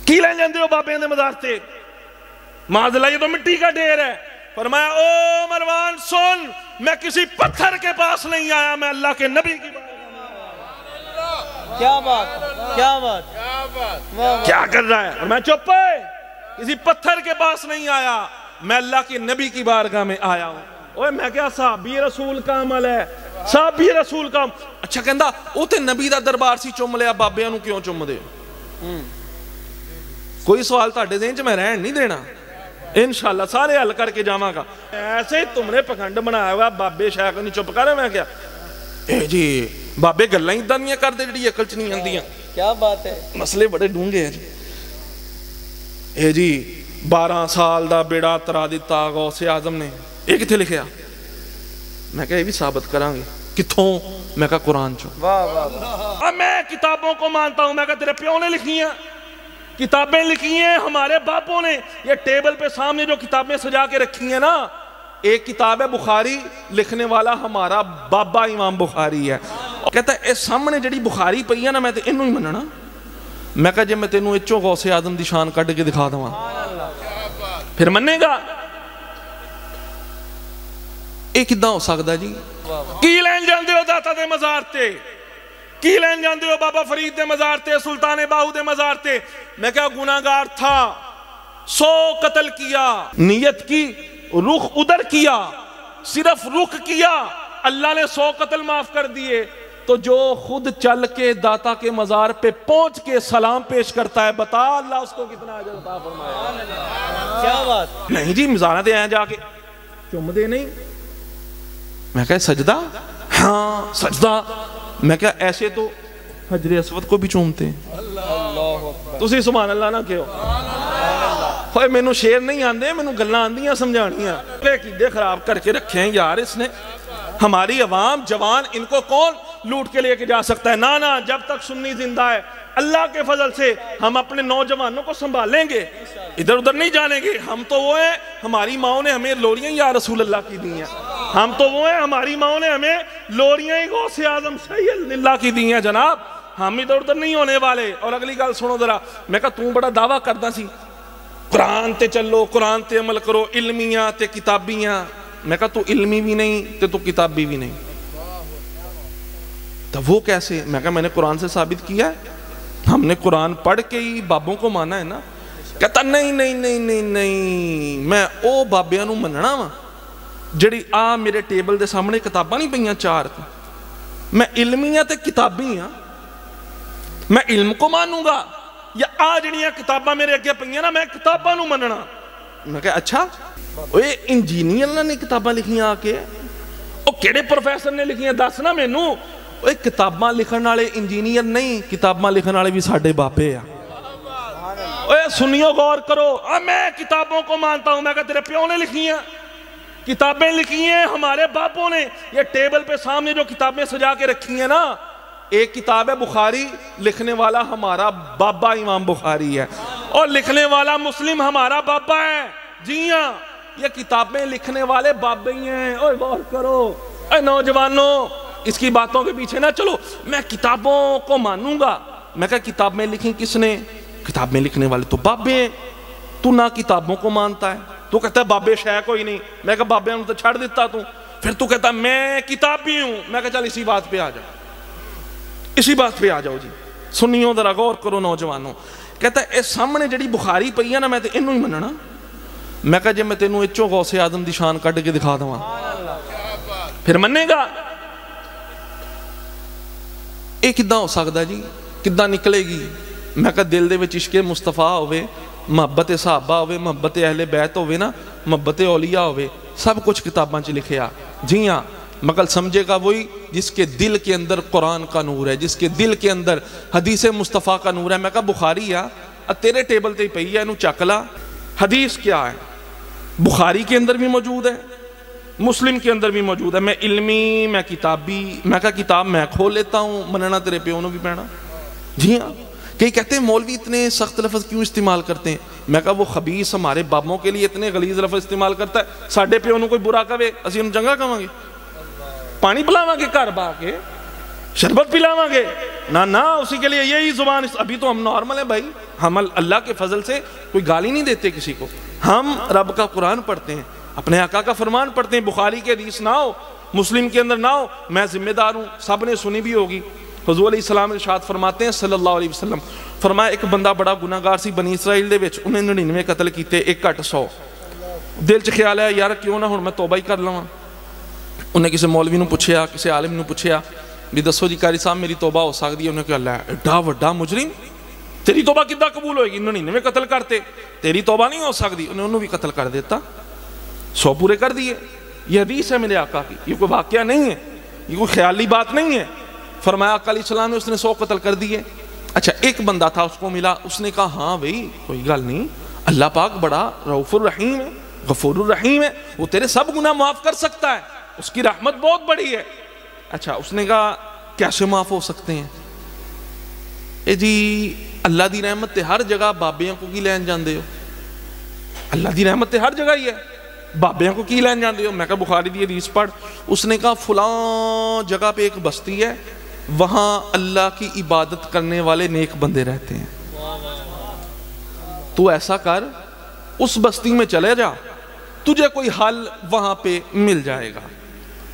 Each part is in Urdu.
کی لے جاندے ہو بابے دے مزار تے؟ معاذ اللہ یہ تو مٹی کا ڈھیر ہے۔ فرمایا او مروان سن، میں کسی پتھر کے پاس نہیں آیا، میں اللہ کے نبی کی بات۔ کیا بات کیا بات کیا کر رہا ہے؟ اور میں چپ ہے، کسی پتھر کے پاس نہیں آیا، میں اللہ کے نبی کی بارگاہ میں آیا ہوں۔ اوہ میں کیا صحابی رسول کا عمل ہے، صحابی رسول کا عمل۔ اچھا کہندہ او تے نبی دا دربار سی چم لیا، بابیاں نو کیوں چم دے؟ کوئی سوال تاڑے دیں جو میں رہن نہیں دینا، انشاءاللہ سارے حل کر کے جاواں گا۔ ایسے تم نے پکھنڈ بنایا ہوا بابے شاہ کو نہیں چپ کر رہے میں کیا؟ اے جی بابے گلہ ہی دنیا کر دے جڑی عقل چ نہیں آندیاں۔ کیا بات ہے، مسئلے بڑے ڈھونگے ہیں جی۔ اے جی 12 سال دا بیڑا ترا دیتا غوث اعظم نے، ایک تھے لکھیا، میں کہا یہ بھی ثابت کریں گے کتھوں؟ میں کہا قرآن چوں۔ واہ واہ واہ، اب میں کتابوں کو مانتا ہوں، میں کہا تیرے پیوں نے لکھی ہیں، کتابیں لکھی ہیں ہمارے باپوں نے۔ یہ ٹیبل پہ سامنے جو کتابیں سجا کے رکھی ہیں نا، ایک کتاب ہے بخاری، لکھنے والا ہمارا بابا امام بخاری ہے۔ کہتا ہے اے سامنے جڑی بخاری پئی ہے نا، میں تے انہوں ہی مننا۔ میں کہا جب میں تینوں اچھو غوث اعظم دی شان کٹ کے دکھا دوں پھر مننے گا؟ ایک ادھا ہو سکتا جی؟ کی لین جاندے ہو داتا دے مزار تے؟ کی لین جاندے ہو بابا فرید دے مزار تے، سلطان باہو دے مزار تے؟ میں کہا گناہگار تھا، 100 قتل کیا، نیت کی، رخ ادھر کیا، صرف رخ کیا، اللہ نے 100 قتل معاف کر دیے۔ تو جو خود چل کے داتا کے مزار پہ پہنچ کے سلام پیش کرتا ہے، بتا اللہ اس کو کتنا اجر عطا فرمایا۔ کیا بات، نہیں جی مزارہ دے آئیں جا کے چم دے نہیں۔ میں کہا سجدہ؟ ہاں سجدہ۔ میں کہا ایسے تو حجر اسود کو بھی چومتے ہیں۔ تسی سبحان اللہ نہ کہو۔ ہوئے میں نو شیر نہیں آندے، میں نو گلہ آندیاں سمجھانیاں۔ عقیدے خراب کر کے رکھے ہیں یار اس نے۔ ہماری عوام جوان ان کو کون لوٹ کے لے کے جا سکتا ہے؟ نا جب تک سنی زندہ ہے اللہ کے فضل سے ہم اپنے نوجوانوں کو سنبھالیں گے، ادھر ادھر نہیں جانے گے۔ ہم تو وہ ہیں، ہماری ماؤں نے ہمیں لوریاں یا رسول اللہ کی دی ہیں۔ ہم تو وہ ہیں، ہماری ماؤں نے ہمیں لوریاں غوث اعظم سید اللہ کی دی ہیں جناب۔ ہم ادھر ادھر نہیں ہونے والے۔ اور اگلی گل سنو ذرا، میں کہا توں بڑا دعویٰ کرتا سی قرآن تے چلو، قرآن تے عمل کرو، علمیاں تے کتابیاں۔ میں کہا تو علمی بھی نہیں تے تو کتابی بھی نہیں، تو وہ کیسے؟ میں کہا میں نے قرآن سے ثابت کیا ہے، ہم نے قرآن پڑھ کے ہی بابوں کو مانا ہے نا۔ کہتا نہیں نہیں نہیں نہیں نہیں، میں او بابیاں نو مننا وا جڑی آ میرے ٹیبل دے سامنے کتاباں نہیں پئیاں 4 تے، میں علمیاں تے کتابی ہاں، میں علم کو مانوں گا یا آ جڑیاں کتاباں میرے اگے پئیاں نا، میں کتاباں نو مننا۔ میں کہا اچھا اوے انجینئر نے کتاباں لکھیاں آ کے؟ او کیڑے پروفیسر نے لکھیاں دس نا مینوں؟ اوے کتاباں لکھن والے انجینئر نہیں، کتاباں لکھن والے بھی ساڈے بابے آ۔ اوے سنیو غور کرو، میں کتابوں کو مانتا ہوں۔ میں کہا تیرے پیوں نے لکھی ہیں، کتابیں لکھی ہیں ہمارے باپوں نے۔ یہ ٹیبل پہ سامنے جو کتابیں سجا کے رکھی ہیں نا، ایک کتاب ہے بخاری، لکھنے والا ہمارا بابا امام بخاری ہے، اور لکھنے والا مسلم ہمارا بابا ہے۔ جی ہاں، یہ کتابیں لکھنے والے بابے ہی ہیں۔ اوہ غور کرو، اے نوجوانوں اس کی باتوں کے پیچھے نہ چلو۔ میں کتابوں کو مانوں گا۔ میں کہا کتابیں لکھیں کس نے؟ کتابیں لکھنے والے تو بابے ہیں۔ تو نہ کتابوں کو مانتا ہے، تو کہتا ہے بابے شے کوئی نہیں۔ میں کہا بابے ہم تو چھڑ دیتا تو، پھر تو کہتا میں کتابی ہوں۔ میں کہا چل اسی بات پہ آ جاؤ، اسی بات پہ آ جاؤ جی۔ سنیوں ذرا غور کرو نوجوانوں۔ کہتا ہے اے سامنے جڑی بخاری پئی ہے نا، میں تے انہوں ہی مننا۔ میں کہا جب میں تینوں اچھو غوث اعظم دی شان کٹ کے دکھا دوں پھر مننے گا؟ ایک کدہ ہو سکتا جی، کدہ نکلے گی؟ میں کہا دل دے وچ عشق مصطفیٰ ہوئے، محبت صحابہ ہوئے، محبت اہل بیت ہوئے نا، محبت اولیاء ہوئے، سب کچھ کتاباں چ لکھیا۔ جی ہاں، مگر سمجھے گا وہی جس کے دل کے اندر قرآن کا نور ہے، جس کے دل کے اندر حدیث مصطفیٰ کا نور ہے۔ میں کہا بخاری تیرے ٹیبل تے ہی پئی ہے، انہوں چکلا۔ حدیث کیا ہے؟ بخاری کے اندر بھی موجود ہے، مسلم کے اندر بھی موجود ہے۔ میں علمی، میں کتابی۔ میں کہا کتاب میں کھول لیتا ہوں، مننا تیرے پیوں نے بھی پہنا۔ جی ہاں، کئی کہتے ہیں مولوی اتنے سخت لفظ کیوں استعمال کرتے ہیں؟ میں کہا وہ خبیث ہمارے بابوں کے لیے اتنے غلیظ لفظ استعمال کرتا ہے، ساڈے پیوں نے کوئی برا کہے اسی انہوں چنگا کہاں گے؟ پانی پلاواں گے گھر با کے، شربت پلاواں گے؟ نہ اسی کے لیے یہی زبان۔ ابھی تو ہم نارمل ہیں بھائی، ہم اللہ کے فضل سے کوئی گالی نہیں دیتے کسی کو، ہم رب کا قرآن پڑھتے ہیں، اپنے آقا کا فرمان پڑھتے ہیں، بخاری کے حدیث نہ ہو، مسلم کے اندر نہ ہو، میں ذمہ دار ہوں، سب نے سنی بھی ہوگی۔ حضور علیہ السلام ارشاد فرماتے ہیں صلی اللہ علیہ وسلم، فرمایا ایک بندہ بڑا گناہ گار سی بنی اسرائیل دے وچ، انہیں 99 قتل کیتے، ایک گھٹ 100۔ دل چ خیال ہے یار کیوں نہ ہن میں توبہ ہی کر لواں۔ انہیں کسی مولوی نو پوچھیا، کسی عالم نو پوچھیا بھی دسو جی قاری صاحب میری توبہ ہو سکتی ہے؟ انہیں کہا اللہ ایڈا وڈا مجرم، تیری توبہ کداں قبول ہوئے گی؟ 99 قتل کرتے، تیری توبہ نہیں ہو سکتی۔ انہوں بھی قتل کر دیتا، 100 پورے کر دیے۔ یہ حدیث ہے میرے آقا کی، یہ کوئی واقعہ نہیں ہے، یہ کوئی خیالی بات نہیں ہے۔ فرمایا آقا علیہ السلام نے اس نے 100 قتل کر دیے۔ اچھا ایک بندہ تھا اس کو ملا، اس نے کہا ہاں بھئی کوئی گل نہیں، اللہ پاک بڑا رؤوف الرحیم ہے، غفور الرحیم ہے، وہ تیرے سب گناہ معاف کر سکتا ہے، اس کی رحمت بہت بڑی ہے۔ اچھا اس نے کہا کیسے معاف ہو سکتے ہیں؟ اے جی اللہ دی رحمت تے ہر جگہ، بابیاں کو کی لین جاندے ہو؟ اللہ دی رحمت تے ہر جگہ ہی ہے، بابیاں کو کی لین جاندے ہو؟ میں کہا بخاری دی حدیث پڑھ۔ اس نے کہا فلاں جگہ پہ ایک بستی ہے، وہاں اللہ کی عبادت کرنے والے نیک بندے رہتے ہیں، تو ایسا کر اس بستی میں چلے جا، تجھے کوئی حل وہاں پہ مل جائے گا۔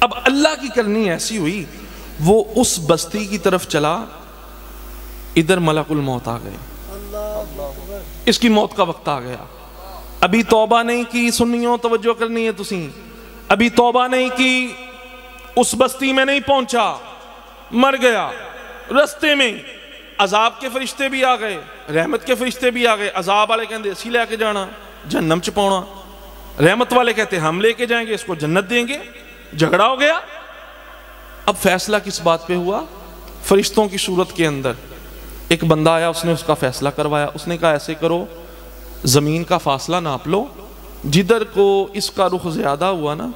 اب اللہ کی کرنی ایسی ہوئی، وہ اس بستی کی طرف چلا، ادھر ملک الموت آ گئے، اس کی موت کا وقت آ گیا۔ ابھی توبہ نہیں کی، سنیوں توجہ کرنی ہے تسی، ابھی توبہ نہیں کی، اس بستی میں نہیں پہنچا، مر گیا۔ رستے میں عذاب کے فرشتے بھی آ گئے، رحمت کے فرشتے بھی آ گئے۔ عذاب والے کہتے اسی لے کے جانا، جہنم چ پاؤنا، رحمت والے کہتے ہم لے کے جائیں گے، اس کو جنت دیں گے۔ جھگڑا ہو گیا۔ اب فیصلہ کس بات پہ ہوا؟ فرشتوں کی صورت کے اندر ایک بندہ آیا، اس نے اس کا فیصلہ کروایا۔ اس نے کہا ایسے کرو، زمین کا فاصلہ ناپ لو، جدھر کو اس کا رخ زیادہ ہوا نا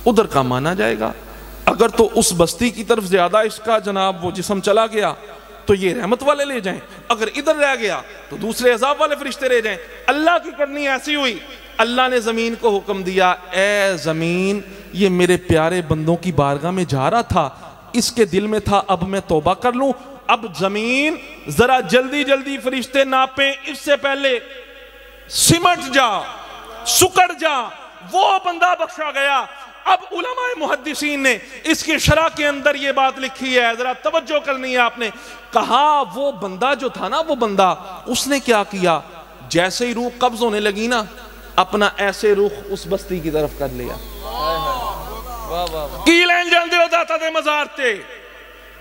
ادھر کا مانا جائے گا۔ اگر تو اس بستی کی طرف زیادہ اس کا جناب وہ جسم چلا گیا تو یہ رحمت والے لے جائیں، اگر ادھر رہ گیا تو دوسرے عذاب والے فرشتے لے جائیں۔ اللہ کی کرنی ایسی ہوئی، اللہ نے زمین کو حکم دیا، اے زمین یہ میرے پیارے بندوں کی بارگاہ میں جا رہا تھا، اس کے دل میں تھا اب میں توبہ کر لوں، اب زمین ذرا جلدی جلدی فرشتے ناپیں، اس سے پہلے سمٹ جا، سکڑ جا۔ وہ بندہ بخشا گیا۔ اب علماء محدثین نے اس کی شرح کے اندر یہ بات لکھی ہے، ذرا توجہ کرنی ہے آپ نے۔ کہا وہ بندہ جو تھا نا، وہ بندہ اس نے کیا کیا، جیسے ہی روح قبض ہونے لگی نا، اپنا ایسے رخ اس بستی کی طرف کر لیا۔ کی لین جاندے ہو داتا دے مزار تے،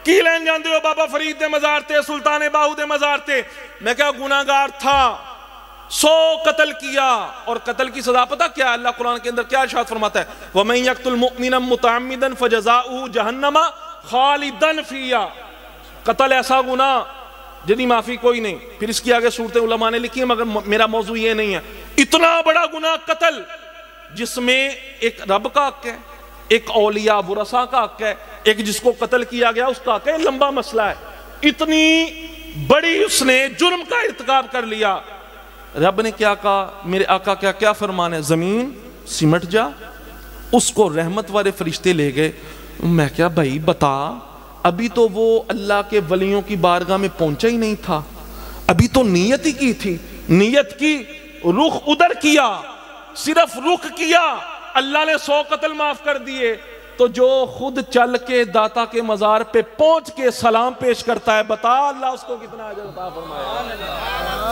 کی لین جاندے ہو بابا فرید دے مزار تے، سلطان باہو دے مزار تے۔ میں کہا گناہگار تھا، 100 قتل کیا، اور قتل کی سزا پتہ کیا ہے؟ اللہ قرآن کے اندر کیا ارشاد فرماتا ہے؟ وَمَن يَقْتُلْ مُؤْمِنًا مُتَعَمِّدًا فَجَزَاؤُهُ جَهَنَّمَ خَالِدًا فِيهَا۔ قتل ایسا گناہ جنہی معافی کوئی نہیں۔ پھر اس کی آگے صورتیں علماء نے لکھی ہیں، مگر میرا موضوع یہ نہیں ہے۔ اتنا بڑا گناہ قتل، جس میں ایک رب کا حق ہے، ایک اولیاء ورثاء کا حق ہے، ایک جس کو قتل کیا گیا اس کا حق ہے، لمبا مسئلہ ہے۔ اتنی بڑی اس نے جرم کا ارتکاب کر لیا۔ رب نے کیا کہا؟ میرے آقا کیا فرمان ہے؟ زمین سمٹ جا۔ اس کو رحمت والے فرشتے لے گئے۔ میں کیا بھائی بتا، ابھی تو وہ اللہ کے ولیوں کی بارگاہ میں پہنچا ہی نہیں تھا، ابھی تو نیت ہی کی تھی، نیت کی، رخ ادھر کیا، صرف رخ کیا، اللہ نے 100 قتل معاف کر دیے۔ تو جو خود چل کے داتا کے مزار پہ پہنچ کے سلام پیش کرتا ہے، بتا اللہ اس کو کتنا اجر عطا فرمائے۔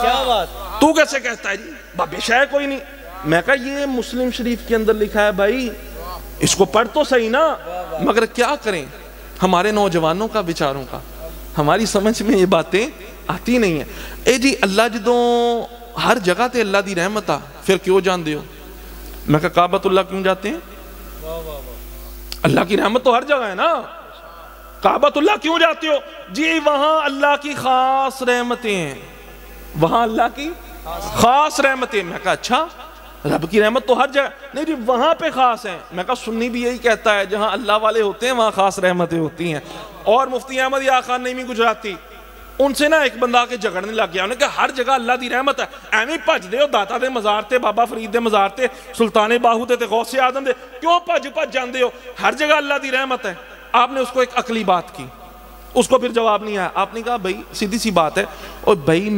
کیا بات، تو کیسے کہتا ہے جی بابے شاہ کوئی نہیں؟ میں کہا یہ مسلم شریف کے اندر لکھا ہے بھائی، اس کو پڑھ تو صحیح نا، مگر کیا کریں ہمارے نوجوانوں کا، بیچاروں کا، ہماری سمجھ میں یہ باتیں آتی نہیں ہیں۔ اے جی اللہ جدوں ہر جگہ تے اللہ دی رحمت آ، پھر کیوں جان دیو؟ میں کہا کعبۃ اللہ کیوں جاتے ہیں؟ اللہ کی رحمت تو ہر جگہ ہے نا، کعبۃ اللہ کیوں جاتے ہو؟ جی وہاں اللہ کی خاص رحمتیں ہیں، وہاں اللہ کی خاص رحمتیں۔ میں کہا اچھا، رب کی رحمت تو ہر جگہ نہیں جی، وہاں پہ خاص ہیں۔ میں کہا سنی بھی یہی کہتا ہے، جہاں اللہ والے ہوتے ہیں وہاں خاص رحمتیں ہوتی ہیں۔ اور مفتی احمد یا خان نعیمی گجراتی، ان سے نا ایک بندہ کے جھگڑنے لگ گیا، انہوں نے کہا ہر جگہ اللہ دی رحمت ہے، ایویں بھج دے ہو داتا دے مزار تے، بابا فرید دے مزار تے، سلطان باہو تے غوث اعظم دے، کیوں بھج جاندے ہو؟ ہر جگہ اللہ دی رحمت ہے۔ آپ نے اس کو ایک عقلی بات کی، اس کو پھر جواب نہیں آیا. آپ نے کہا بھائی سیدھی سی بات ہے, اور بھائی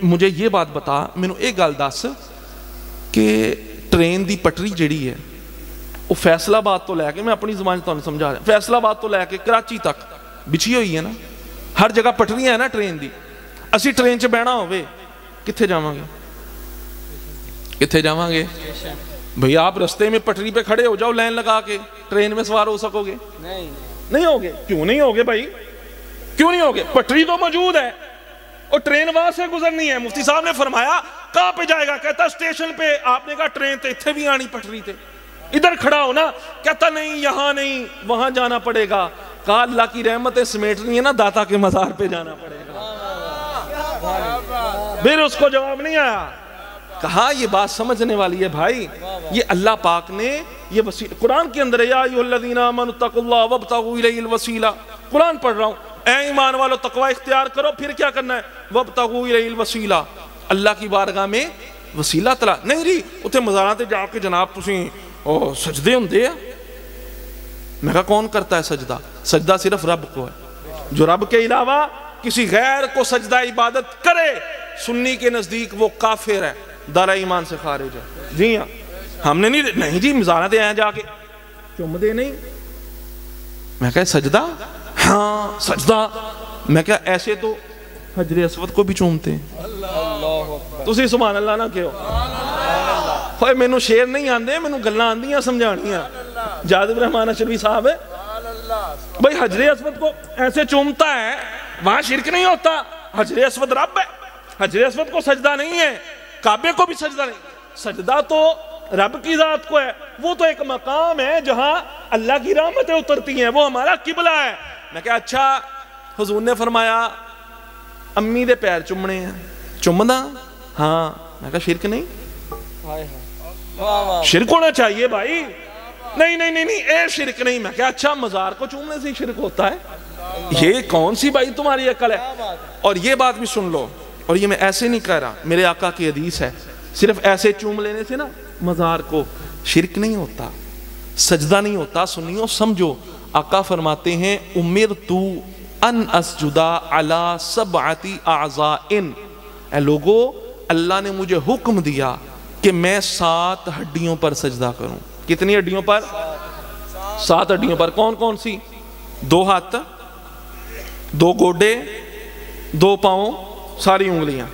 مجھے یہ بات بتا, مینوں ایک گل دس کہ ٹرین دی پٹری جڑی ہے وہ فیصل آباد تو لے کے, میں اپنی زبان تمہیں سمجھا رہا, فیصل آباد تو لے کے کراچی تک بچھی ہوئی ہے نا, ہر جگہ پٹریاں ہیں نا ٹرین دی. اسی ٹرین چ بہنا ہوئے کتھے جاواں گے, کتھے جاواں گے بھئی؟ آپ رستے میں پٹری پہ کھڑے ہو جاؤ لائن لگا کے, ٹرین میں سوار ہو سکو گے؟ نہیں ہوگے. کیوں نہیں ہوگے بھائی, کیوں نہیں ہوگے؟ پٹری تو موجود ہے اور ٹرین وہاں سے گزرنی ہے. مفتی صاحب نے فرمایا کہاں پہ جائے گا؟ کہتا اسٹیشن پہ. آپ نے کہا ٹرین تے اتھے بھی آنی پٹری تے, ادھر کھڑا ہونا. کہتا نہیں یہاں نہیں, وہاں جانا پڑے گا. کہا اللہ کی رحمتیں سمیٹنی ہے نا, داتا کے مزار پہ جانا پڑے گا. پھر اس کو جواب نہیں آیا. کہا یہ بات سمجھنے والی ہے بھائی, یہ اللہ پاک نے یہ وسیلہ قرآن کے اندر, یا ایھا الذین آمنوا اتقوا اللہ وابتغوا الیہ الوسیلہ. قرآن پڑھ رہا ہوں, اے ایمان والو تقوی اختیار کرو, پھر کیا کرنا ہے؟ وابتغوا الیہ الوسیلہ, اللہ کی بارگاہ میں وسیلہ تلا. نہیں جی اتنے مزاراں تے جا کے جناب تسی سجدے ہوندے ہیں. میں کہا کون کرتا ہے سجدہ؟ سجدہ صرف رب کو ہے. جو رب کے علاوہ کسی غیر کو سجدہ عبادت کرے, سنی کے نزدیک وہ کافر ہے, دارا ایمان سے خارج ہے. جی ہاں, ہم نے نہیں جی مزاراں تے آئے جا کے چم دے نہیں. میں کہا سجدہ؟ ہاں سجدہ. میں کہا ایسے تو حجر اسود کو بھی چومتے ہیں. تسی سبحان اللہ نہ کہو. ہوئے میں نو شیر نہیں آندے, میں نو گلنا آندیاں سمجھانیاں. جادب رحمان اشرفی صاحب ہے بھئی, حجر اسود کو ایسے چومتا ہے, وہاں شرک نہیں ہوتا. حجر اسود رب ہے, حجر اسود کو سجدہ نہیں ہے, کعبے کو بھی سجدہ نہیں. سجدہ تو رب کی ذات کو ہے, وہ تو ایک مقام ہے جہاں اللہ کی رحمتیں اترتی ہیں, وہ ہمارا قبلہ ہے. میں کہا اچھا, حضور نے فرمایا امی دے پیر چمنے ہیں, چمنا؟ ہاں. میں کہا شرک نہیں؟ شرک ہونا چاہیے بھائی. نہیں نہیں نہیں نہیں اے شرک نہیں. میں کہا اچھا مزار کو چومنے سے شرک ہوتا ہے؟ یہ کون سی بھائی تمہاری عقل ہے؟ اور یہ بات بھی سن لو, اور یہ میں ایسے نہیں کہہ رہا, میرے آقا کی حدیث ہے, صرف ایسے چوم لینے سے نا مزار کو شرک نہیں ہوتا, سجدہ نہیں ہوتا. سنیو سمجھو, آقا فرماتے ہیں امرتو ان اسجدا علی سبعۃ اعضاء. اے لوگو, اللہ نے مجھے حکم دیا کہ میں 7 ہڈیوں پر سجدہ کروں. کتنی ہڈیوں پر؟ 7 ہڈیوں پر. کون کون سی؟ 2 ہاتھ, 2 گوڈے, 2 پاؤں, ساری انگلیاں,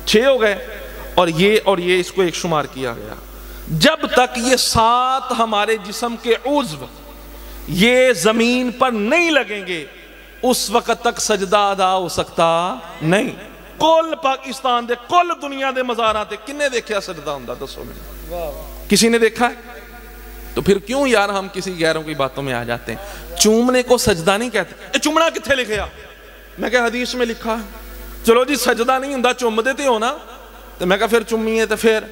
6 ہو گئے. اور یہ اس کو ایک شمار کیا گیا. جب تک یہ 7 ہمارے جسم کے عضو یہ زمین پر نہیں لگیں گے, اس وقت تک سجدہ ادا ہو سکتا نہیں. کل پاکستان دے, کل دنیا دے مزاراں تے کنے دیکھیا سجدہ ہوندا؟ دسو میں, کسی نے دیکھا ہے؟ تو پھر کیوں یار ہم کسی غیروں کی باتوں میں آ جاتے ہیں؟ چومنے کو سجدہ نہیں کہتے. اے چومنا کتھے لکھیا؟ میں کہا حدیث میں لکھا ہے. چلو جی سجدہ نہیں ہوندا, چوم دیتے ہو نا. تو میں کہا پھر چومیے, تو پھر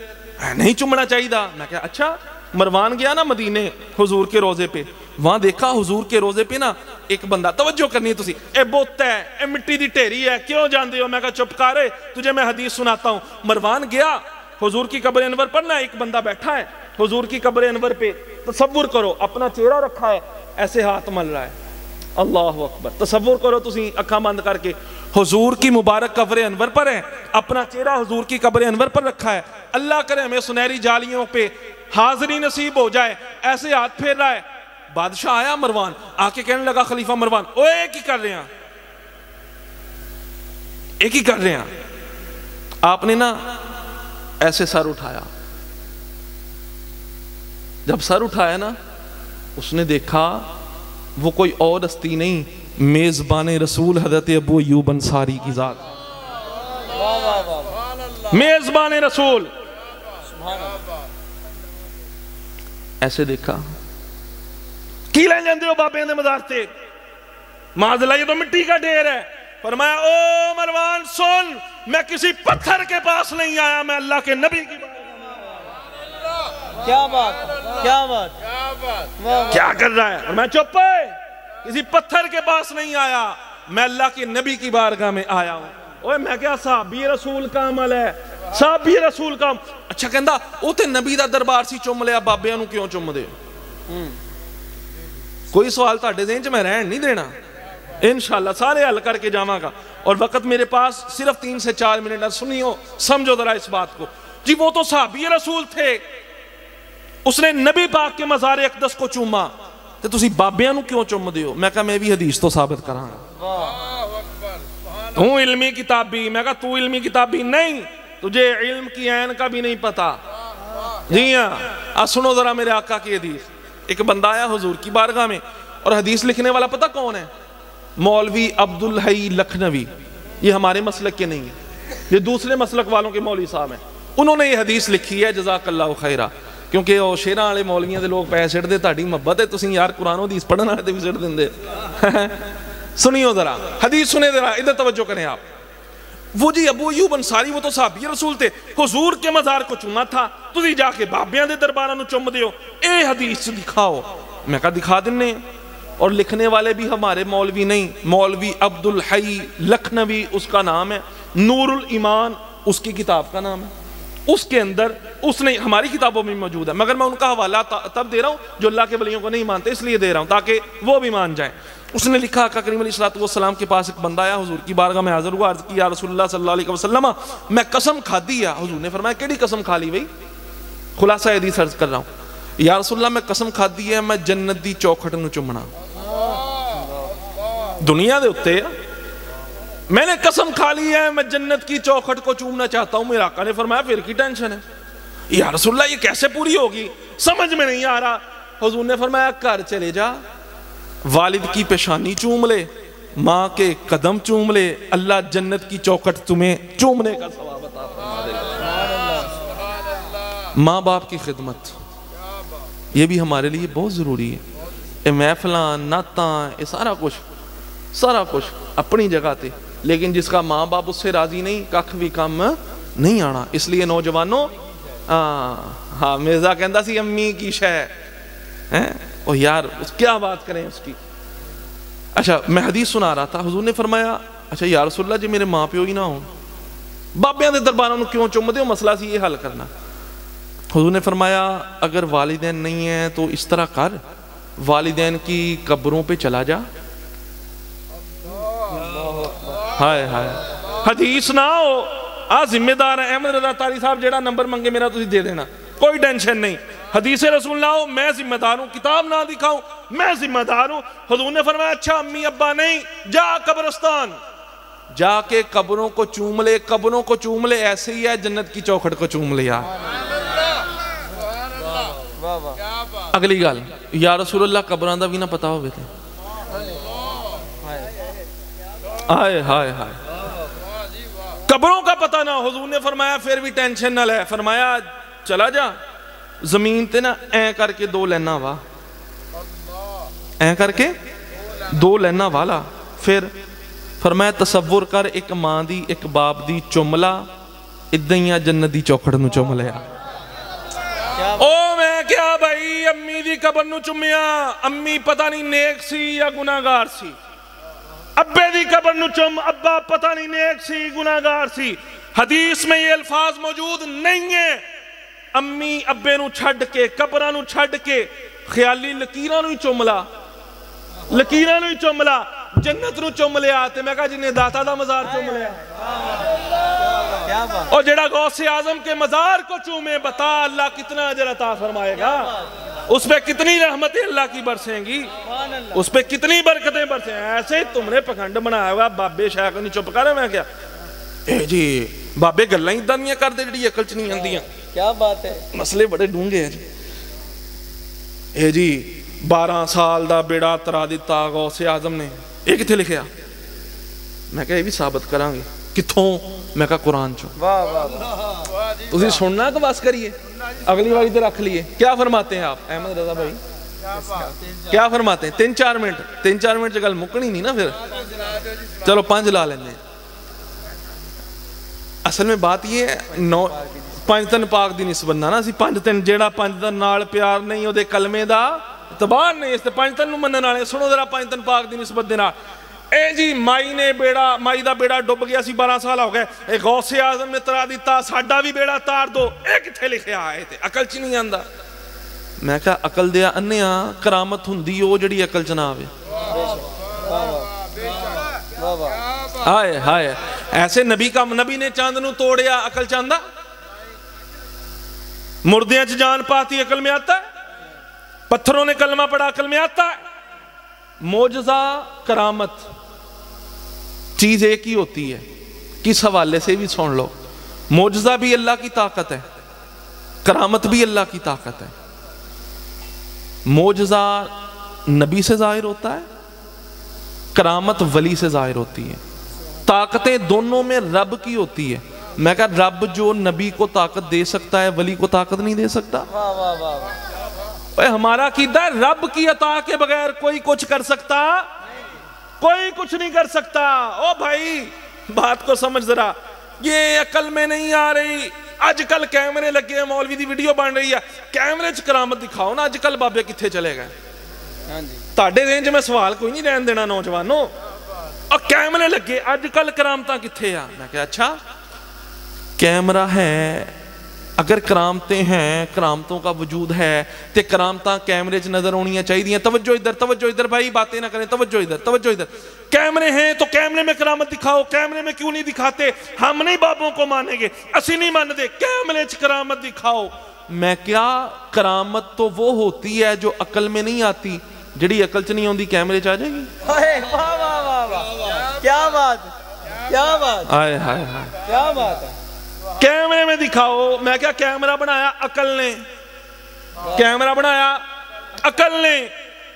نہیں چومنا چاہیے دا. میں کہا اچھا. مروان گیا نا مدینے حضور کے روزے پہ, وہاں دیکھا حضور کے روزے پہ نا ایک بندہ, توجہ کرنی ہے تسی, اے بت ہے, اے مٹی دی ٹھیری ہے, کیوں جان دے ہو؟ میں کہا چپ کارے, تجھے میں حدیث سناتا ہوں. مروان گیا حضور کی قبر انور پر, نا ایک بندہ بیٹھا ہے حضور کی قبر انور پہ. تصور کرو, اپنا چہرہ رکھا ہے, ایسے ہاتھ مل رہا ہے. اللہ اکبر. تصور کرو تسی اکھاں بند کر کے, حضور کی مبارک قبر انور پر ہے, اپنا چہرہ حضور کی قبر انور پر رکھا ہے. اللہ کرے ہمیں سنہری جالیوں پہ حاضری نصیب ہو جائے, ایسے ہاتھ پھیر رہا ہے. بادشاہ آیا مروان, آ کے کہنے لگا خلیفہ مروان, اوے ایک ہی کر رہے ہیں, ایک ہی کر رہے ہیں. آپ نے نا ایسے سر اٹھایا. جب سر اٹھایا نا, اس نے دیکھا وہ کوئی اور ہستی نہیں, میزبان رسول حضرت ابو ایوب انصاری کی ذات. میزبان رسول. ایسے دیکھا, کی لے جاندے ہو بابے دے مزار سے؟ معاذ اللہ یہ تو مٹی کا ڈھیر ہے. فرمایا او مروان سن, میں کسی پتھر کے پاس نہیں آیا, میں اللہ کے نبی کی بات. کیا بات, کیا بات, کیا کر رہا ہے؟ میں چپ ہے, کسی پتھر کے پاس نہیں آیا, میں اللہ کے نبی کی بارگاہ میں آیا ہوں. اوہ میں کیا صحابی رسول کا عمل ہے, صحابی رسول کا. اچھا کہندا او تے نبی دا دربار سی, چم لیا, بابیاں نو کیوں چم دے؟ کوئی سوال تہاڈے ذہن چ میں رہن نہیں دینا. انشاءاللہ سارے حل کر کے جاواں گا، اور وقت میرے پاس صرف 3 سے 4 منٹ ہے، سنیو سمجھو ذرا اس بات کو. جی وہ تو صحابی رسول تھے، اس نے نبی پاک کے مزار اقدس کو چوما، تو تسی بابیاں نو کیوں چوم دیو؟ میں کہا میں بھی حدیث تو ثابت کراں گا. تو علمی کتابی، میں کہا تو علمی کتابی نہیں، تجھے علم کی عین کا بھی نہیں پتا. جی ہاں سنو ذرا میرے آقا کی حدیث. ایک بندہ آیا حضور کی بارگاہ میں، اور حدیث لکھنے والا پتہ کون ہے؟ مولوی عبدالحی لکھنوی. یہ ہمارے مسلک کے نہیں ہیں، یہ دوسرے مسلک والوں کے مولوی صاحب ہیں. انہوں نے یہ حدیث لکھی ہے جزاک اللہ خیرہ، کیونکہ وہ شیراں والے مولویاں دے لوگ پیسے چھڑ دے، تہاڈی محبت ہے تسی یار قرآن و حدیث پڑھن والے تے بھی چھڑ دیندے. سنیو ذرا حدیث سنے ذرا، ادھر توجہ کریں آپ. وہ جی ابو ایوب انصاری وہ تو صحابی رسول تھے، حضور کے مزار کو چوما تھا، تسی جا کے بابیاں دے درباراں نو چوم دیو، اے حدیث دکھاؤ. میں کہا دکھا دنے، اور لکھنے والے بھی ہمارے مولوی نہیں، مولوی عبدالحی لکھنوی اس کا نام ہے، نور الایمان اس کی کتاب کا نام ہے. اس کے اندر اس نے ہماری کتابوں میں موجود ہے، مگر میں ان کا حوالہ تب دے رہا ہوں جو اللہ کے ولیوں کو نہیں مانتے، اس لیے دے رہا ہوں تاکہ وہ بھی مان جائیں. اس نے لکھا کہ کریم علیہ السلام کے پاس ایک بندہ آیا، حضور کی بارگاہ میں حاضر ہوا، عرض کی یا رسول اللہ صلی اللہ علیہ وسلم میں قسم کھا دی ہے. حضور نے فرمایا کیڑی قسم کھا لی بھئی؟ خلاصہ حدیث عرض کر رہا ہوں. یا رسول اللہ میں قسم کھا دی ہے میں جنت دی چوکھٹ نو چومنا. دنیا دے اتے میں نے قسم کھا لی ہے میں جنت کی چوکھٹ کو چومنا چاہتا ہوں. میرے آقا نے فرمایا پھر کی ٹینشن ہے؟ یا رسول اللہ یہ کیسے پوری ہوگی؟ سمجھ میں نہیں آ رہا. حضور نے فرمایا گھر چلے جا، والد کی پیشانی چوم لے، ماں کے قدم چوم لے، اللہ جنت کی چوکھٹ تمہیں چومنے کا ثواب عطا فرما دے گا. ماں باپ کی خدمت یہ بھی ہمارے لیے بہت ضروری ہے. اے محفلاں نعتاں یہ سارا کچھ اپنی جگہ تے، لیکن جس کا ماں باپ اس سے راضی نہیں ککھ بھی کم نہیں آنا. اس لیے نوجوانوں ہاں مرزا کہندا سی امی کی شے او یار کیا بات کریں اس کی. اچھا میں حدیث سنا رہا تھا، حضور نے فرمایا اچھا یا رسول اللہ جی میرے ماں پیو ہی نہ ہوں، بابیاں دے درباراں نوں کیوں چوم دے ہو؟ مسئلہ سی یہ حل کرنا. حضور نے فرمایا اگر والدین نہیں ہیں تو اس طرح کر، والدین کی قبروں پہ چلا جا. ہائے ہائے حدیث نہ ہو ذمہ دار ہے احمد رضا تاری صاحب جیڑا نمبر منگے میرا تسی دے دینا، کوئی ٹینشن نہیں. حدیث رسول نہ ہو میں ذمہ دار ہوں، کتاب نہ دکھاؤں میں ذمہ دار ہوں. حضور نے فرمایا اچھا امی ابا نہیں، جا قبرستان جا کے قبروں کو چوم لے. قبروں کو چوم لے ایسے ہی ہے جنت کی چوکھٹ کو چوم لیا. اگلی گل یا رسول اللہ قبران دا بھی نہ پتا ہوئے تھے. آئے ہائے ہائے قبروں کا پتہ نہ. حضور نے فرمایا پھر بھی ٹینشن نہ لے، فرمایا چلا جا زمین تے نا اے کر کے 2 لینا وا، اے کر کے 2 لینا والا. پھر فرمایا تصور کر ایک ماں دی ایک باپ دی چملا ادھائیاں جنت دی چوکھڑ نو چوم لیا. او میں کیا بھائی امی دی قبر نو چمیا، امی پتہ نہیں نیک سی یا گناہگار سی. ابے دی قبر نو چم، ابا پتہ نہیں نیک سی گناہگار سی. حدیث میں یہ الفاظ موجود نہیں ہیں. امی ابے نو چھڑ کے قبرہ نو چھڑ کے خیالی لکیرہ نو ہی چملا، لکیرہ نو ہی چملا، جنت نو چم لے آتے. میں کہا جنہیں داتا دا مزار چم لے اور جڑا غوث اعظم کے مزار کو چومے بتا اللہ کتنا اجر عطا فرمائے گا، اس پہ کتنی رحمتیں اللہ کی برسیں گی، اس پہ کتنی برکتیں برسیں. ایسے تم نے پکھنڈ بنایا ہوا بابے شاہ کو نہیں چپ کر رہے. میں کیا اے جی بابے گلہ ہی دانیاں کر دے جڑی عقل چ نہیں آندیاں. کیا بات ہے، مسئلے بڑے ڈونگے ہیں جی. اے جی 12 سال دا بیڑا ترا دیتا غوث اعظم نے، یہ کتھے لکھیا؟ میں کہا یہ بھی ثابت کریں گے. کتھوں؟ میں کہا قرآن چو. تسی سننا تو بس کریے، اگلی باری تو رکھ لیے. کیا فرماتے ہیں آپ احمد رضا بھائی؟ کیا فرماتے ہیں؟ 3-4 منٹ جگل مکنی نہیں نا. پھر چلو 5 لا لینے. اصل میں بات یہ ہے 5 دن پاک دی نسبت نا سی 5 دن جیڑا 5 دن نال پیار نہیں او دے کلمے دا اعتبار نہیں. اس تے 5 دن نو منن والے سنو ذرا 5 دن پاک دی نسبت دے نال. اے جی مائی دا بیڑا ڈوب گیا سی 12 سال ہو گئے، اے غوث اعظم نے ترا دیتا ساڈا بھی بیڑا تار دو. اے کتھے لکھیا ہے؟ تے عقل چ نہیں آندا. میں کہا عقل دیا انیا کرامت ہوندی او جڑی عقل چ نہ آوے. آئے ہائے ایسے نبی نے چاند نو توڑیا عقل چاندہ مردیاں چ جان پاتی عقل میں آتا ہے پتھروں نے کلمہ پڑھا عقل میں آتا ہے معجزہ کرامت چیز ایک ہی ہوتی ہے کس حوالے سے بھی سن لو معجزہ بھی اللہ کی طاقت ہے کرامت بھی اللہ کی طاقت ہے معجزہ نبی سے ظاہر ہوتا ہے کرامت ولی سے ظاہر ہوتی ہے طاقتیں دونوں میں رب کی ہوتی ہے میں کہا رب جو نبی کو طاقت دے سکتا ہے ولی کو طاقت نہیں دے سکتا ہمارا عقیدہ ہے رب کی عطا کے بغیر کوئی کچھ کر سکتا کوئی کچھ نہیں کر سکتا او بھائی بات کو سمجھ ذرا یہ عقل میں نہیں آ رہی آج کل کیمرے لگے ہیں مولوی دی ویڈیو بن رہی ہے کیمرے چ کرامت دکھاؤ نا آج کل بابے کتھے چلے گئے تاڑے رینج میں سوال کوئی نہیں رہن دینا نوجوانوں اور کیمرے لگے آج کل کرامتاں کتھے ہیں میں کہا اچھا کیمرہ ہے اگر کرامتیں ہیں کرامتوں کا وجود ہے تے کرامتاں کیمرے چ نظر ہونی چاہیے دیا توجہ ادھر بھائی باتیں نہ کریں توجہ ادھر کیمرے ہیں تو کیمرے میں کرامت دکھاؤ کیمرے میں کیوں نہیں دکھاتے ہم نہیں بابوں کو مانیں گے اسی نہیں مان دے کیمرے چ کرامت دکھاؤ میں کیا کرامت تو وہ ہوتی ہے جو عقل میں نہیں آتی جڑی عقل چ نہیں ہوندی کیمرے چ آ جائے گی کیا بات کیا بات آئے ہائے ہائے کیا بات ہے کیمرے میں دکھاؤ میں کیا کیمرہ بنایا عقل نے کیمرہ بنایا عقل نے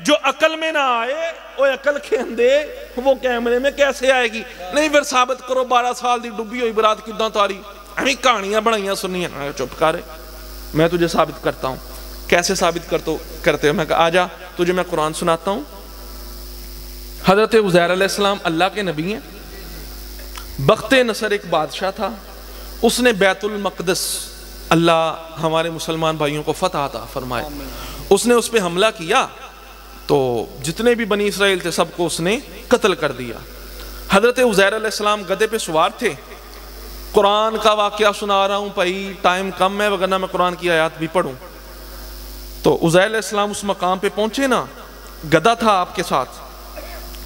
جو عقل میں نہ آئے وہ عقل کھیندے وہ کیمرے میں کیسے آئے گی نہیں پھر ثابت کرو 12 سال دی ڈوبی ہوئی برات کداں تاری ہمیں کہانیاں بنائیاں سنیاں چپ کرے میں تجھے ثابت کرتا ہوں کیسے ثابت کرتے ہو میں کہا آجا تجھے میں قرآن سناتا ہوں حضرت عزیر علیہ السلام اللہ کے نبی ہیں بخت نصر ایک بادشاہ تھا اس نے بیت المقدس اللہ ہمارے مسلمان بھائیوں کو فتح عطا فرمائے اس نے اس پہ حملہ کیا تو جتنے بھی بنی اسرائیل تھے سب کو اس نے قتل کر دیا حضرت عزیر علیہ السلام گدے پہ سوار تھے قرآن کا واقعہ سنا رہا ہوں بھائی ٹائم کم ہے وگرنہ میں قرآن کی آیات بھی پڑھوں تو عزیر علیہ السلام اس مقام پہ پہنچے نا گدہ تھا آپ کے ساتھ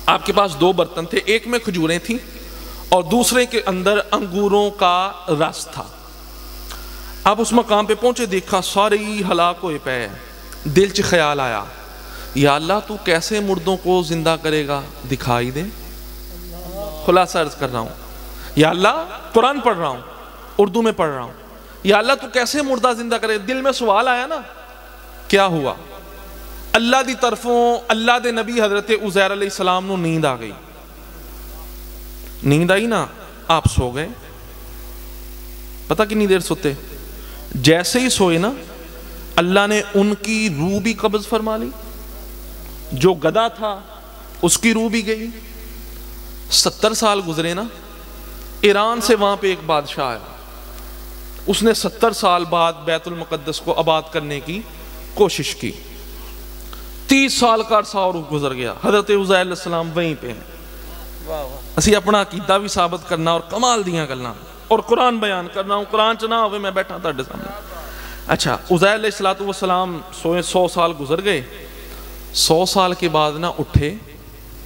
آپ کے پاس 2 برتن تھے ایک میں کھجوریں تھیں اور دوسرے کے اندر انگوروں کا رس تھا آپ اس مقام پہ پہنچے دیکھا سارے ہلاک ہوئے پہ دل چ خیال آیا یا اللہ تو کیسے مردوں کو زندہ کرے گا دکھائی دے خلاصہ عرض کر رہا ہوں یا اللہ قرآن پڑھ رہا ہوں اردو میں پڑھ رہا ہوں یا اللہ تو کیسے مردہ زندہ کرے دل میں سوال آیا نا کیا ہوا اللہ دی طرفوں اللہ دے نبی حضرت عزیر علیہ السلام نو نیند آ گئی نیند آئی نا آپ سو گئے پتہ کتنی دیر سوتے جیسے ہی سوئے نا اللہ نے ان کی روح بھی قبض فرما لی جو گدھا تھا اس کی روح بھی گئی 70 سال گزرے نا ایران سے وہاں پہ ایک بادشاہ آیا اس نے 70 سال بعد بیت المقدس کو آباد کرنے کی کوشش کی 30 سال کا عرصہ اور گزر گیا حضرت عزیر علیہ السلام وہیں پہ ہیں اسی اپنا عقیدہ بھی ثابت کرنا اور کمال دیاں کرنا اور قرآن بیان کرنا ہوں قرآن چنا ہوئے میں بیٹھا تھا ڈے سامنے اچھا عزیر علیہ السلام سوئے 100 سال گزر گئے 100 سال کے بعد نہ اٹھے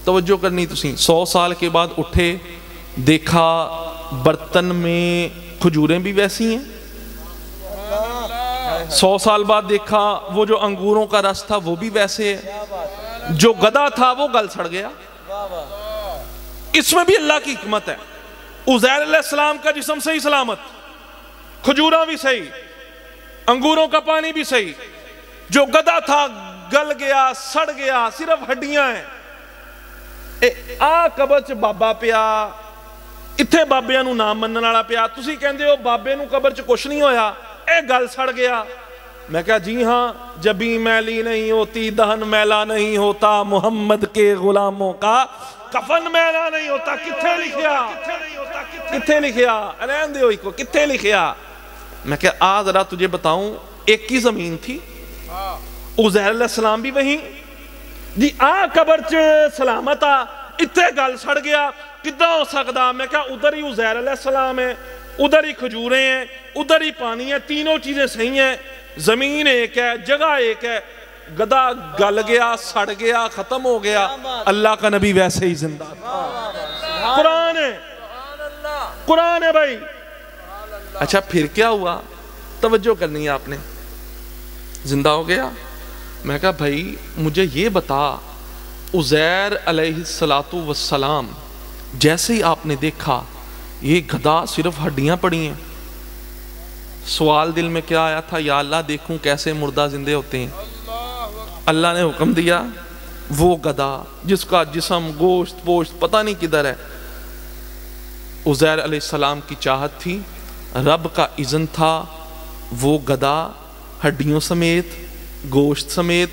توجہ کرنی تسی 100 سال کے بعد اٹھے دیکھا برتن میں کھجوریں بھی ویسی ہیں 100 سال بعد دیکھا وہ جو انگوروں کا رس تھا وہ بھی ویسے ہے جو گدھا تھا وہ گل سڑ گیا اس میں بھی اللہ کی حکمت ہے عزیر علیہ السلام کا جسم صحیح سلامت کھجوراں بھی صحیح انگوروں کا پانی بھی صحیح جو گدھا تھا گل گیا سڑ گیا صرف ہڈیاں ہیں آ قبر چ بابا پیا اتھے بابیاں نو نام منن والا پیا تسی کہندے ہو بابے نو قبر چ کچھ نہیں ہویا اے گل سڑ گیا میں کہا جی ہاں جبیں میلی نہیں ہوتی دہن میلا نہیں ہوتا محمد کے غلاموں کا کفن میلا نہیں ہوتا کتھے لکھیا رہن دے ہوئی کو کتھے لکھیا میں کہا ذرا تجھے بتاؤں ایک ہی زمین تھی عزیر علیہ السلام بھی وہیں جی قبر چ سلامت اتھے گل سڑ گیا کدھا ہو سکتا میں کہا ادھر ہی عزیر علیہ السلام ہے ادھر ہی کھجوریں ہیں ادھر ہی پانی ہے تینوں چیزیں صحیح ہیں زمین ایک ہے جگہ ایک ہے گدھا گل گیا سڑ گیا ختم ہو گیا اللہ کا نبی ویسے ہی زندہ تھا قرآن ہے قرآن ہے بھائی. اچھا پھر کیا ہوا؟ توجہ کرنی ہے آپ نے. زندہ ہو گیا. میں کہا بھائی مجھے یہ بتا، عزیر علیہ السلام جیسے ہی آپ نے دیکھا یہ گدھا صرف ہڈیاں پڑی ہیں، سوال دل میں کیا آیا تھا؟ یا اللہ دیکھوں کیسے مردہ زندے ہوتے ہیں. اللہ نے حکم دیا وہ گدھا جس کا جسم گوشت پوشت پتہ نہیں کدھر ہے، عزیر علیہ السلام کی چاہت تھی، رب کا اذن تھا، وہ گدھا ہڈیوں سمیت گوشت سمیت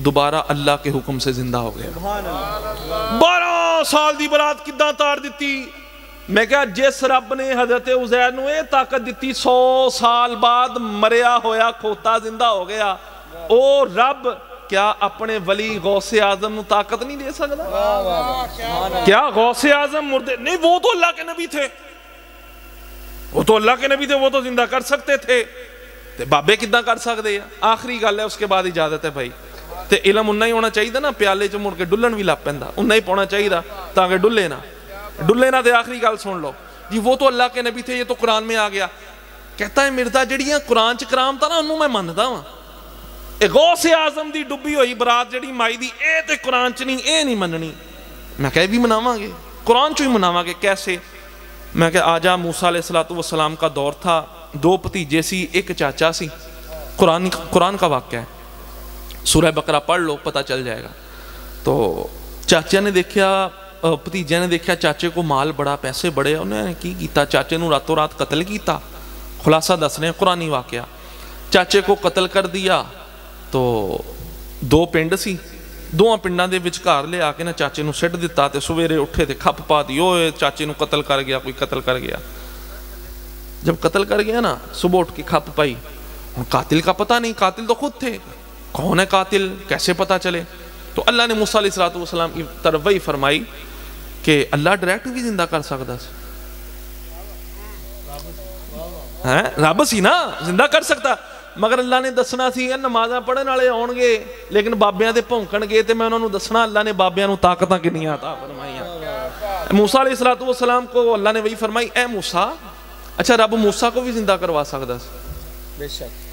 دوبارہ اللہ کے حکم سے زندہ ہو گیا. 12 سال دی برات کداں تار دیتی. میں کہا جس رب نے حضرت عزیر نو یہ طاقت دیتی 100 سال بعد مریا ہویا کھوتا زندہ ہو گیا، او رب کیا اپنے ولی غوث اعظم نو طاقت نہیں دے سکتا؟ کیا غوث اعظم مردے نہیں؟ وہ تو اللہ کے نبی تھے، وہ تو اللہ کے نبی تھے، وہ تو زندہ کر سکتے تھے. تے بابے کداں کر سکتے ہیں؟ آخری گل ہے، اس کے بعد اجازت ہے بھائی. تے علم انہا ہی ہونا چاہیے تھا نا، پیالے چ مڑ کے ڈلن بھی لپ پیندا، انہا ہی پونا چاہیے تھا تاکہ ڈلے نہ. تے آخری گل سن لو جی، وہ تو اللہ کے نبی تھے، یہ تو قرآن میں آ گیا. کہتا ہے مرزا جڑیاں قرآن چ کرام تھا نا انہوں میں مندا ہاں. غوث اعظم دی ڈبی ہوئی برات جڑی مائی دی اے تے قرآن چ نہیں، اے نہیں مننی. میں کہا بھی مناواں گے، قرآن چ ہی مناواں گے. کیسے؟ میں کہ آجا موسیٰ علیہ السلام کا دور تھا، 2 بھتیجے سی، ایک چاچا سی. قرآن کا واقعہ ہے، سورہ بقرہ پڑھ لو پتہ چل جائے گا. تو چاچے نے دیکھا، بھتیجے نے دیکھا چاچے کو مال بڑا، پیسے بڑے، انہیں نے کی کیتا؟ چاچے نو راتوں رات قتل کیتا. خلاصہ دس رہے ہیں قرآنی واقعہ. چاچے کو قتل کر دیا تو 2 پنڈ سی، 2 پنڈاں دے وچکار لے آ کے نا چاچے نو سٹ دیتا. تے سویرے اٹھے تے کھپ پا دی، اوے چاچے نو قتل کر گیا، کوئی قتل کر گیا. جب قتل کر گیا نا صبح اٹھ کے کھپ پائی. قاتل کا پتہ نہیں، قاتل تو خود تھے، کون ہے قاتل کیسے پتہ چلے؟ تو اللہ نے موسیٰ علیہ السلام کی طرف وہی فرمائی کہ اللہ ڈائریکٹ بھی زندہ کر سکتا ہے، رب سی نا زندہ کر سکتا. مگر اللہ نے دسنا سی نمازاں پڑھن والے آن گے لیکن بابیاں دے بھونکن گے، تے میں انہوں نے دسنا اللہ نے بابیاں نو طاقتاں کنیاں عطا فرمائیاں. موسیٰ علیہ السلام کو اللہ نے وہی فرمائی، اے موسیٰ، اچھا رب موسیٰ کو بھی زندہ کروا سکتا سی. بے شک.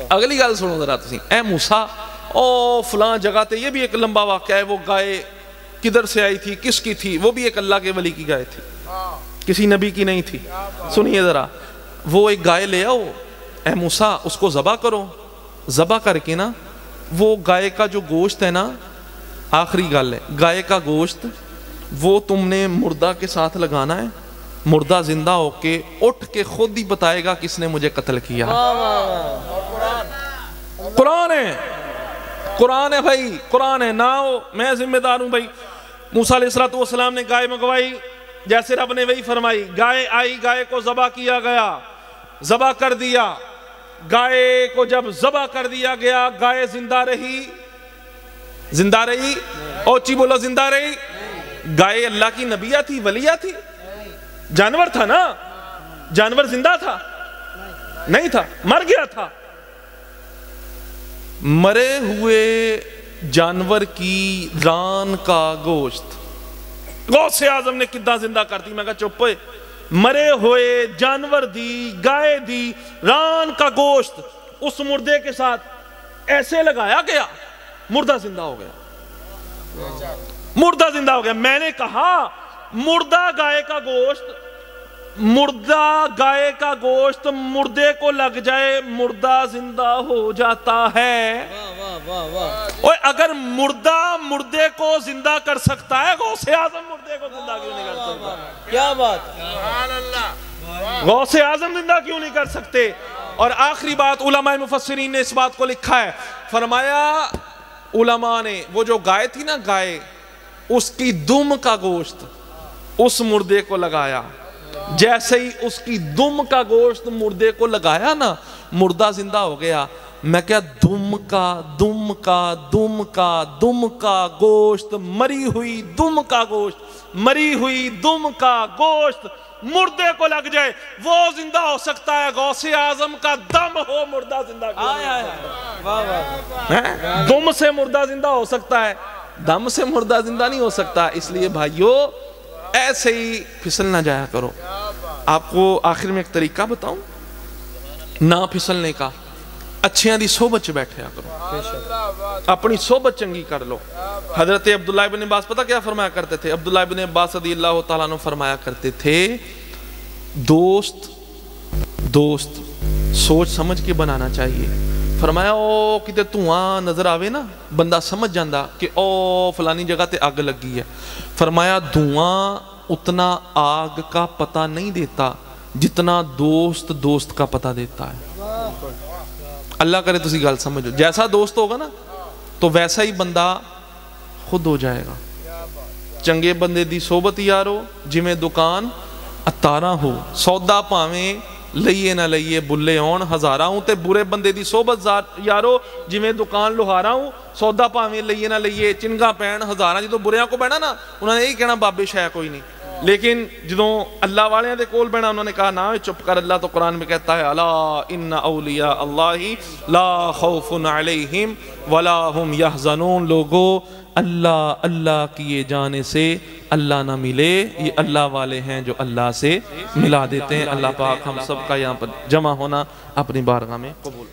اگلی گل سنو ذرا تسی، اے موسیٰ او فلاں جگہ تے، یہ بھی ایک لمبا واقعہ ہے، وہ گائے کدھر سے آئی تھی، کس کی تھی؟ وہ بھی ایک اللہ کے ولی کی گائے تھی، کسی نبی کی نہیں تھی. سنیے ذرا، وہ ایک گائے لے آؤ، اے موسیٰ اس کو ذبح کرو. ذبح کر کے نا وہ گائے کا جو گوشت ہے نا، آخری گل ہے، گائے کا گوشت وہ تم نے مردہ کے ساتھ لگانا ہے. مردہ زندہ ہو کے اٹھ کے خود ہی بتائے گا کس نے مجھے قتل کیا. قرآن ہے، قرآن ہے بھائی، قرآن ہے. نہ ہو میں ذمہ دار ہوں بھائی. موسیٰ علیہ السلام نے گائے منگوائی، جیسے رب نے وہی فرمائی. گائے آئی، گائے کو ذبح کیا گیا، ذبح کر دیا. گائے کو جب ذبح کر دیا گیا، گائے زندہ رہی. زندہ رہی؟ اوچی بولو، زندہ رہی. گائے اللہ کی نبیہ تھی، ولیہ تھی؟ جانور تھا نا، جانور زندہ تھا؟ نہیں تھا، مر گیا تھا. مرے ہوئے جانور کی ران کا گوشت غوث اعظم نے کدھا زندہ کرتی. میں کہا چپ ہوئے، مرے ہوئے جانور دی، گائے دی ران کا گوشت اس مردے کے ساتھ ایسے لگایا گیا، مردہ زندہ ہو گیا. مردہ زندہ ہو گیا. میں نے کہا مردہ گائے کا گوشت، مردہ گائے کا گوشت مردے کو لگ جائے مردہ زندہ ہو جاتا ہے. اگر مردہ مردے کو زندہ کر سکتا ہے، غوث اعظم مردے کو زندہ کیوں نہیں کر سکتا؟ کیا بات، غوث اعظم زندہ کیوں نہیں کر سکتے؟ اور آخری بات، علماء مفسرین نے اس بات کو لکھا ہے، فرمایا علماء نے وہ جو گائے تھی نا، گائے اس کی دم کا گوشت اس مردے کو لگایا. جیسے ہی اس کی دم کا گوشت مردے کو لگایا نا، مردہ زندہ ہو گیا. میں کیا دم کا گوشت، مری ہوئی دم کا گوشت، مری ہوئی دم کا گوشت مردے کو لگ جائے وہ زندہ ہو سکتا ہے. غوث اعظم کا دم ہو مردہ زندہ کیوں نہیں؟ دم سے مردہ زندہ ہو سکتا ہے، دم سے مردہ زندہ نہیں ہو سکتا. اس لیے بھائیو ایسے ہی پھسل نہ جایا کرو. آپ کو آخر میں ایک طریقہ بتاؤں نہ پھسلنے کا، اچھیاں دی صحبت چ بیٹھیا کرو، اپنی صحبت چنگی کر لو۔ حضرت عبداللہ ابن عباس پتہ کیا فرمایا کرتے تھے؟ عبداللہ ابن عباس رضی اللہ تعالیٰ عنہ فرمایا کرتے تھے دوست سوچ سمجھ کے بنانا چاہیے۔ فرمایا او کتے دھواں نظر آوے نا بندہ سمجھ جاندہ کہ او فلانی جگہ تے آگ لگی ہے۔ فرمایا دھواں اتنا آگ کا پتہ نہیں دیتا جتنا دوست کا پتہ دیتا ہے۔ اللہ کرے تسی گل سمجھو، جیسا دوست ہوگا نا تو ویسا ہی بندہ خود ہو جائے گا۔ چنگے بندے دی صحبت یارو جویں دکان اتارا ہو، سودا پاویں لئیے نہ لئیے بلے ہون ہزارہ ہوں، تے برے بندے دی صحبت یارو جویں دکان لوہارا ہوں، سودا پاویں لئیے نہ لئیے چنگا پین ہزارہ۔ جدو بریاں کو بہنا نا انہوں نے یہی کہنا بابے شاہ کوئی نہیں، لیکن جدوں اللہ والے دے کول بہنا انہوں نے کہا نا چپ کر، اللہ تو قرآن میں کہتا ہے الا ان اولیاء اللہ لا خوف علیہم ولا ہم یحزنون۔ لوگو اللہ کیے جانے سے اللہ نہ ملے، یہ اللہ والے ہیں جو اللہ سے ملا دیتے ہیں۔ اللہ پاک ہم سب کا یہاں پر جمع ہونا اپنی بارگاہ میں قبول